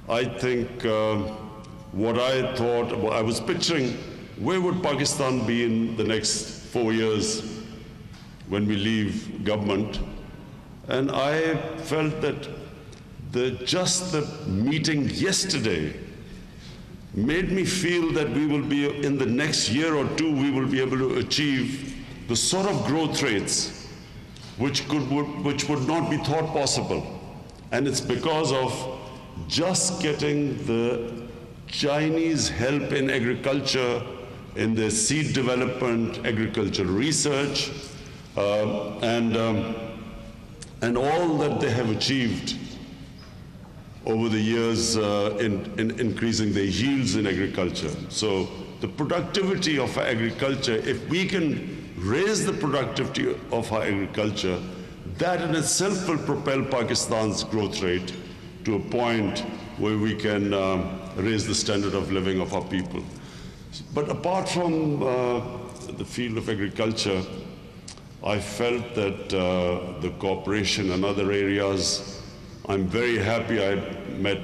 I think what I thought, I was picturing, where would Pakistan be in the next 4 years when we leave government? And I felt that just the meeting yesterday made me feel that we will be, in the next year or two, we will be able to achieve the sort of growth rates which would not be thought possible. And it's because of just getting the Chinese help in agriculture, in the seed development, agricultural research, and all that they have achieved over the years in increasing their yields in agriculture. So the productivity of our agriculture, if we can raise the productivity of our agriculture, that in itself will propel Pakistan's growth rate to a point where we can raise the standard of living of our people. But apart from the field of agriculture, I felt that the cooperation and other areas, I'm very happy. I met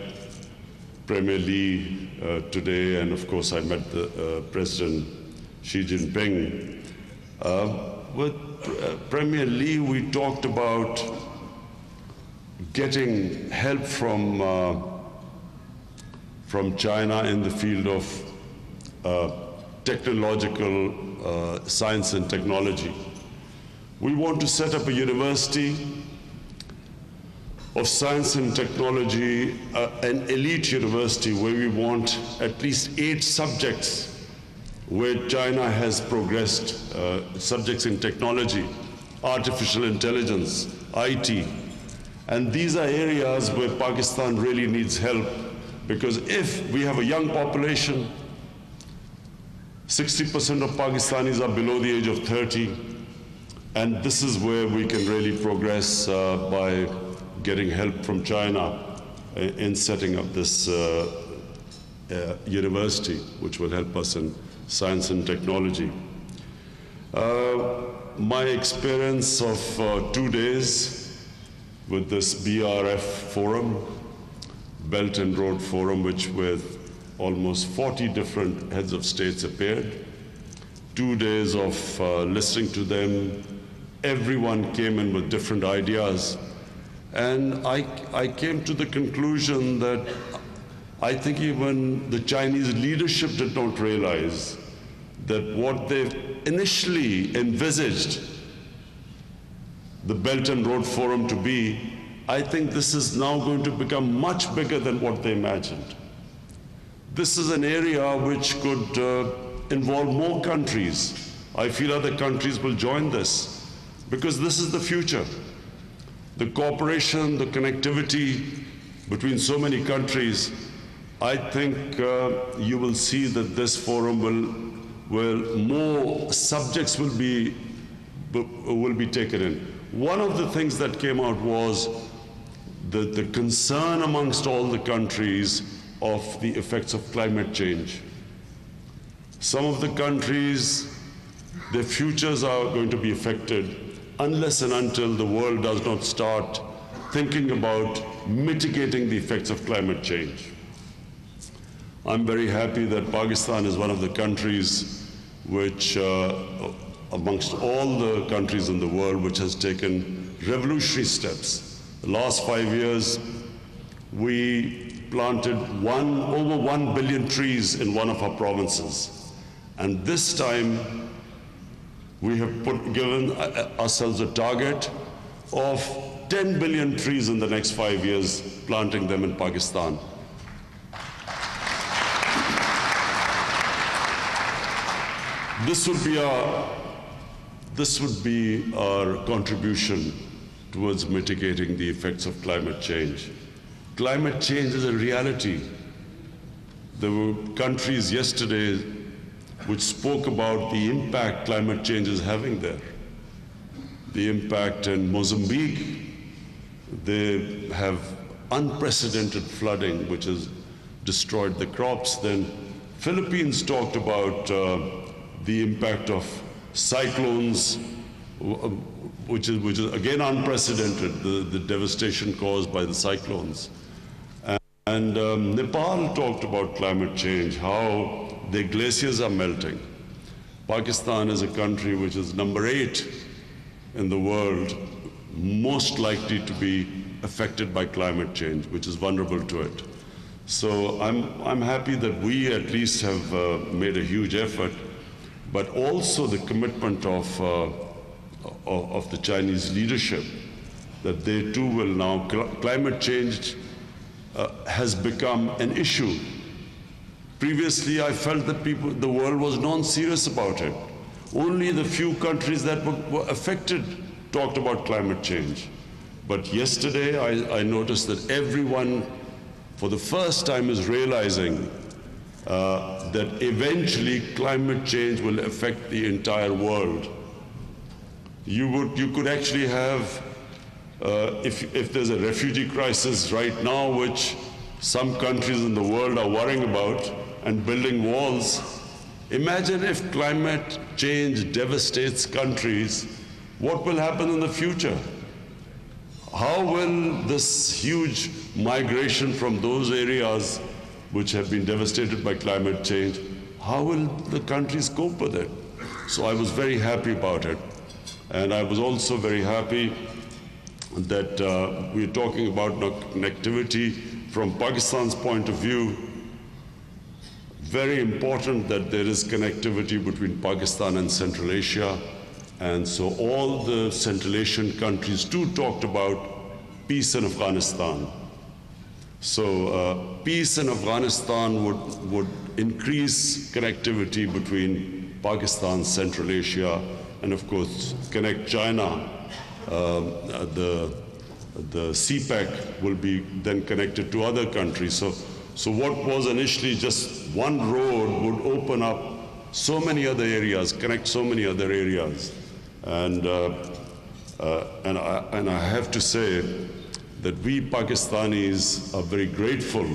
Premier Lee today, and of course I met the President Xi Jinping. With Premier Lee, we talked about getting help from China in the field of technological science and technology. We want to set up a university of science and technology, an elite university where we want at least 8 subjects where China has progressed, subjects in technology, artificial intelligence, IT. And these are areas where Pakistan really needs help, because if we have a young population, 60% of Pakistanis are below the age of 30, and this is where we can really progress by getting help from China in setting up this university, which will help us in science and technology. My experience of 2 days with this BRF forum, Belt and Road Forum, which with almost 40 different heads of states appeared, 2 days of listening to them. Everyone came in with different ideas. And I came to the conclusion that I think even the Chinese leadership did not realize that what they initially envisaged the Belt and Road Forum to be, I think this is now going to become much bigger than what they imagined. This is an area which could involve more countries. I feel other countries will join this, because this is the future. The cooperation, the connectivity between so many countries, I think you will see that this forum will more subjects will be taken in. One of the things that came out was the concern amongst all the countries of the effects of climate change. Some of the countries, their futures are going to be affected unless and until the world does not start thinking about mitigating the effects of climate change. I'm very happy that Pakistan is one of the countries which, amongst all the countries in the world, which has taken revolutionary steps. The last 5 years, we planted over 1 billion trees in one of our provinces. And this time, we have given ourselves a target of 10 billion trees in the next 5 years, planting them in Pakistan. This would be our contribution towards mitigating the effects of climate change. Climate change is a reality. There were countries yesterday which spoke about the impact climate change is having there. The impact in Mozambique, they have unprecedented flooding which has destroyed the crops. Then Philippines talked about the impact of cyclones, which is again unprecedented, the devastation caused by the cyclones. And Nepal talked about climate change, how their glaciers are melting. Pakistan is a country which is number 8 in the world, most likely to be affected by climate change, which is vulnerable to it. So I'm happy that we at least have made a huge effort, but also the commitment of the Chinese leadership that they too will now, climate change has become an issue. Previously, I felt that the world was non-serious about it. Only the few countries that were affected talked about climate change. But yesterday, I noticed that everyone, for the first time, is realizing that eventually climate change will affect the entire world. You could actually have, if there's a refugee crisis right now, which some countries in the world are worrying about and building walls, imagine if climate change devastates countries, what will happen in the future? How will this huge migration from those areas which have been devastated by climate change, how will the countries cope with it? So I was very happy about it. And I was also very happy that we're talking about connectivity from Pakistan's point of view. Very important that there is connectivity between Pakistan and Central Asia. And so all the Central Asian countries too talked about peace in Afghanistan. So peace in Afghanistan would increase connectivity between Pakistan, Central Asia, and of course connect China. The CPEC will be then connected to other countries. So what was initially just one road would open up so many other areas, connect so many other areas. And I have to say that we Pakistanis are very grateful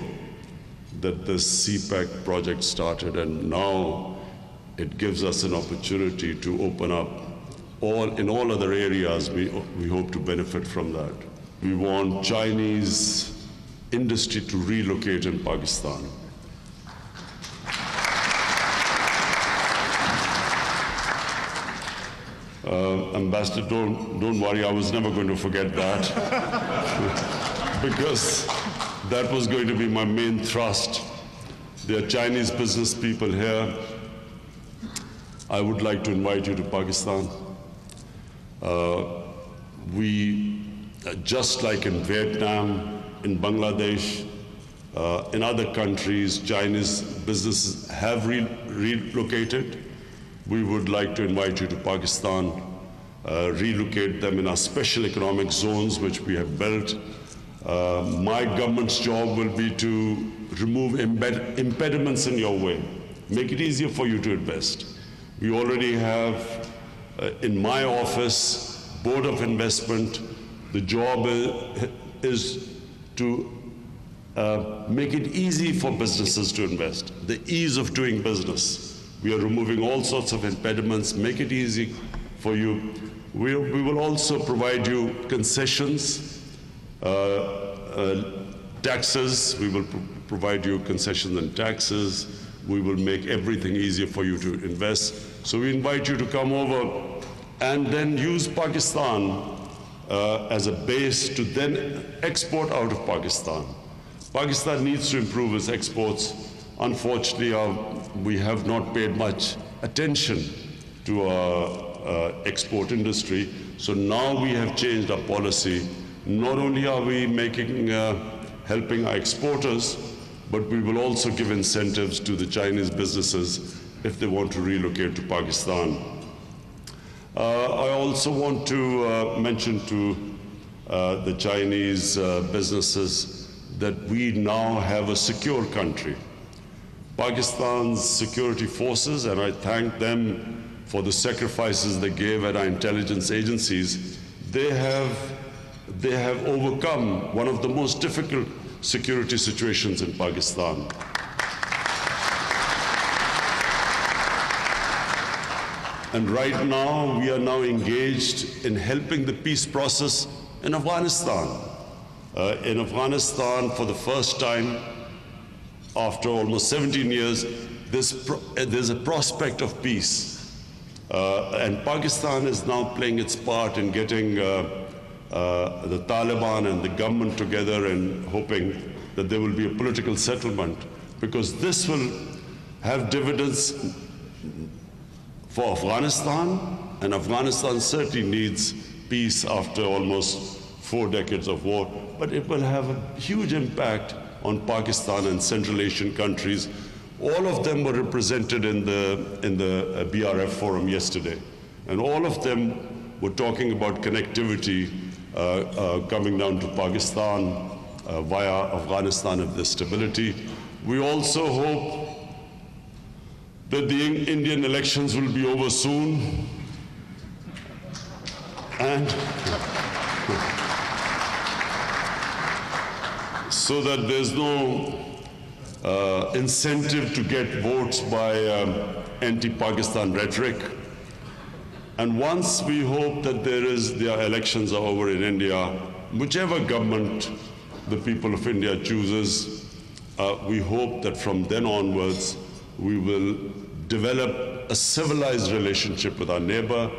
that this CPEC project started, and now it gives us an opportunity to open up in all other areas. We hope to benefit from that. We want Chinese industry to relocate in Pakistan. Ambassador, don't worry, I was never going to forget that because that was going to be my main thrust. There are Chinese business people here. I would like to invite you to Pakistan. Just like in Vietnam, in Bangladesh, in other countries, Chinese businesses have relocated. We would like to invite you to Pakistan, relocate them in our special economic zones, which we have built. My government's job will be to remove impediments in your way, make it easier for you to invest. We already have, in my office, Board of Investment. The job is to make it easy for businesses to invest, the ease of doing business. We are removing all sorts of impediments, make it easy for you. We will also provide you concessions, taxes. We will provide you concessions and taxes. We will make everything easier for you to invest. So we invite you to come over and then use Pakistan as a base to then export out of Pakistan. Pakistan needs to improve its exports. Unfortunately, we have not paid much attention to our export industry. So now we have changed our policy. Not only are we helping our exporters, but we will also give incentives to the Chinese businesses if they want to relocate to Pakistan. I also want to mention to the Chinese businesses that we now have a secure country. Pakistan's security forces, and I thank them for the sacrifices they gave at our intelligence agencies, they have overcome one of the most difficult security situations in Pakistan. And right now, we are now engaged in helping the peace process in Afghanistan. In Afghanistan, for the first time, after almost 17 years, there's a prospect of peace. And Pakistan is now playing its part in getting the Taliban and the government together and hoping that there will be a political settlement, because this will have dividends for Afghanistan, and Afghanistan certainly needs peace after almost 4 decades of war, but it will have a huge impact on Pakistan and Central Asian countries. All of them were represented in the BRF forum yesterday, and all of them were talking about connectivity coming down to Pakistan via Afghanistan and the stability. We also hope that the Indian elections will be over soon, and so that there's no incentive to get votes by anti-Pakistan rhetoric. And once we hope that their elections are over in India, whichever government the people of India chooses, we hope that from then onwards we will develop a civilized relationship with our neighbor,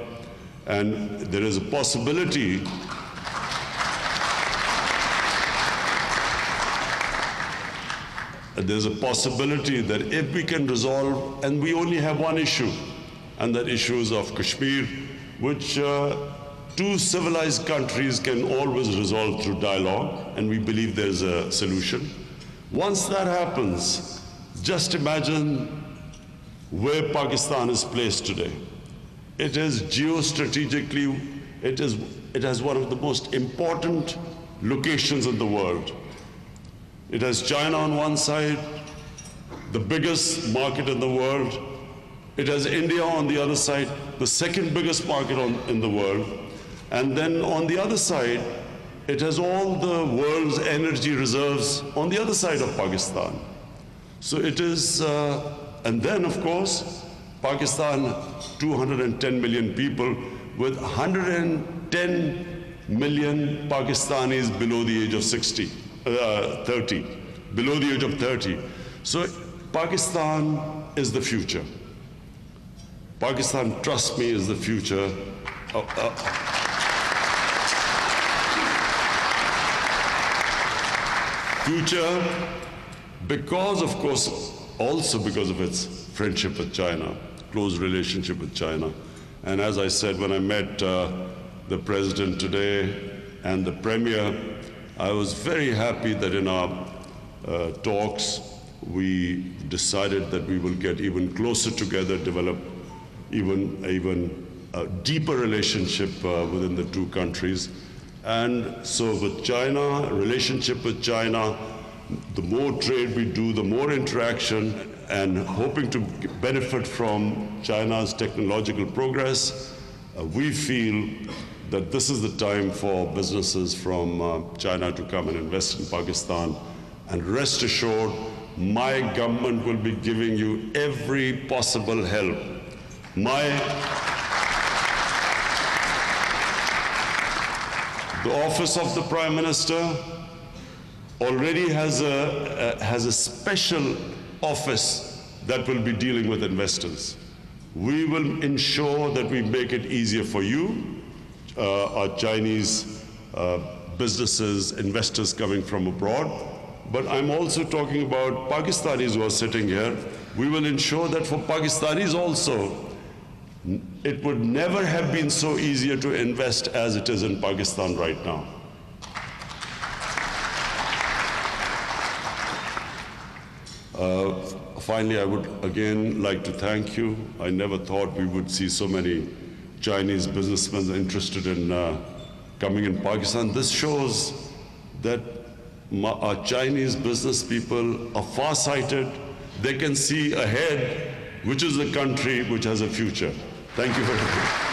and there is a possibility that if we can resolve, and we only have one issue, and that issue is of Kashmir, which two civilized countries can always resolve through dialogue, and we believe there's a solution. Once that happens, just imagine where Pakistan is placed today. It is geostrategically, it has one of the most important locations in the world. It has China on one side, the biggest market in the world. It has India on the other side, the second biggest market in the world. And then on the other side, it has all the world's energy reserves on the other side of Pakistan. So it is, and then of course, Pakistan, 210 million people, with 110 million Pakistanis below the age of 30, below the age of 30. So Pakistan is the future. Pakistan, trust me, is the future. Future because, of course, also because of its friendship with China, close relationship with China. And as I said, when I met the president today and the premier, I was very happy that in our talks, we decided that we will get even closer together, develop even a deeper relationship within the two countries. And so with China, relationship with China, the more trade we do, the more interaction, and hoping to benefit from China's technological progress, we feel that this is the time for businesses from China to come and invest in Pakistan. And rest assured, my government will be giving you every possible help. The Office of the Prime Minister already has a special office that will be dealing with investors. We will ensure that we make it easier for you, our Chinese businesses, investors coming from abroad. But I'm also talking about Pakistanis who are sitting here. We will ensure that for Pakistanis also, it would never have been so easier to invest as it is in Pakistan right now. Finally, I would again like to thank you. I never thought we would see so many Chinese businessmen interested in coming in Pakistan. This shows that our Chinese business people are far-sighted. They can see ahead, which is a country which has a future. Thank you very much.